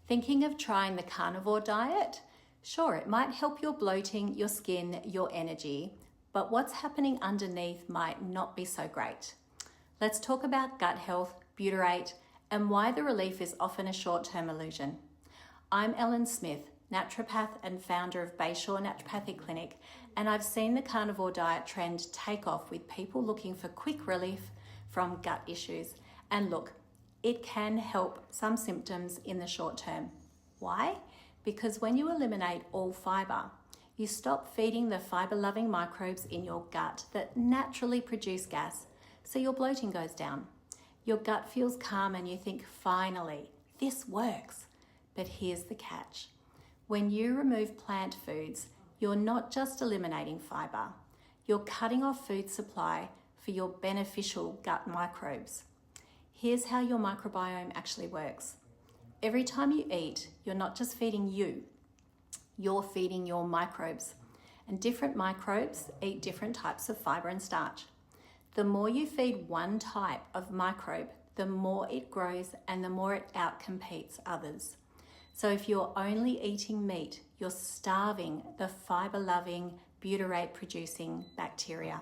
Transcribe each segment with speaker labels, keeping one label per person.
Speaker 1: Thinking of trying the carnivore diet? Sure, it might help your bloating, your skin, your energy, but what's happening underneath might not be so great. Let's talk about gut health, butyrate, and why the relief is often a short-term illusion. I'm Ellen Smith, naturopath and founder of Bayshore Naturopathic Clinic, and I've seen the carnivore diet trend take off with people looking for quick relief from gut issues. And look, it can help some symptoms in the short term. Why? Because when you eliminate all fibre, you stop feeding the fibre-loving microbes in your gut that naturally produce gas, so your bloating goes down. Your gut feels calm and you think, finally, this works. But here's the catch. When you remove plant foods, you're not just eliminating fibre, you're cutting off food supply for your beneficial gut microbes. Here's how your microbiome actually works. Every time you eat, you're not just feeding you, you're feeding your microbes. And different microbes eat different types of fibre and starch. The more you feed one type of microbe, the more it grows and the more it outcompetes others. So if you're only eating meat, you're starving the fibre-loving, butyrate-producing bacteria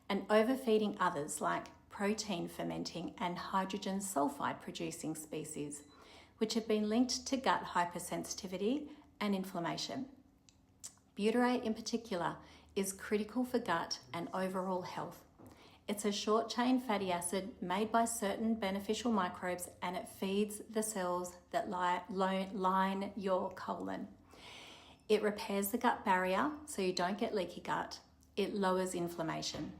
Speaker 1: and overfeeding others like protein-fermenting and hydrogen sulphide-producing species, which have been linked to gut hypersensitivity and inflammation. Butyrate in particular is critical for gut and overall health. It's a short-chain fatty acid made by certain beneficial microbes, and it feeds the cells that line your colon. It repairs the gut barrier so you don't get leaky gut. It lowers inflammation.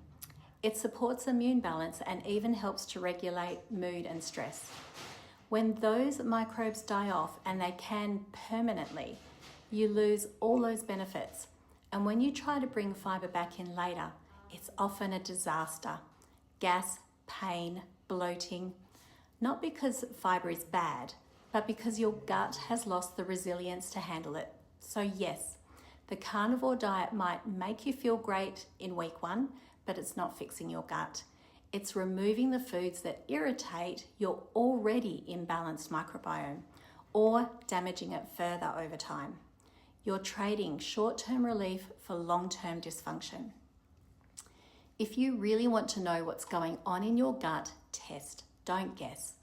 Speaker 1: It supports immune balance and even helps to regulate mood and stress. When those microbes die off, and they can permanently, you lose all those benefits. And when you try to bring fibre back in later, it's often a disaster. Gas, pain, bloating. Not because fibre is bad, but because your gut has lost the resilience to handle it. So yes, the carnivore diet might make you feel great in week 1, but it's not fixing your gut. It's removing the foods that irritate your already imbalanced microbiome or damaging it further over time. You're trading short-term relief for long-term dysfunction. If you really want to know what's going on in your gut, test, don't guess.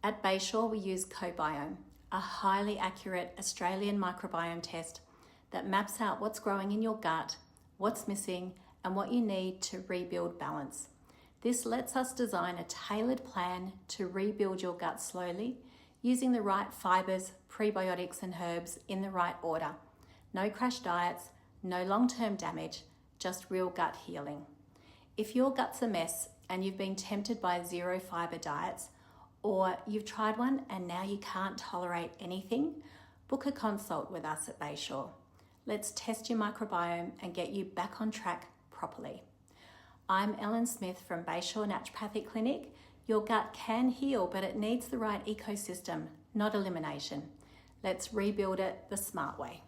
Speaker 1: At Bayshore, we use Cobiome, a highly accurate Australian microbiome test that maps out what's growing in your gut, what's missing, and what you need to rebuild balance. This lets us design a tailored plan to rebuild your gut slowly, using the right fibres, prebiotics, and herbs in the right order. No crash diets, no long-term damage, just real gut healing. If your gut's a mess and you've been tempted by zero fibre diets, or you've tried one and now you can't tolerate anything, book a consult with us at Bayshore. Let's test your microbiome and get you back on track properly. I'm Ellen Smith from Bayshore Naturopathic Clinic. Your gut can heal, but it needs the right ecosystem, not elimination. Let's rebuild it the smart way.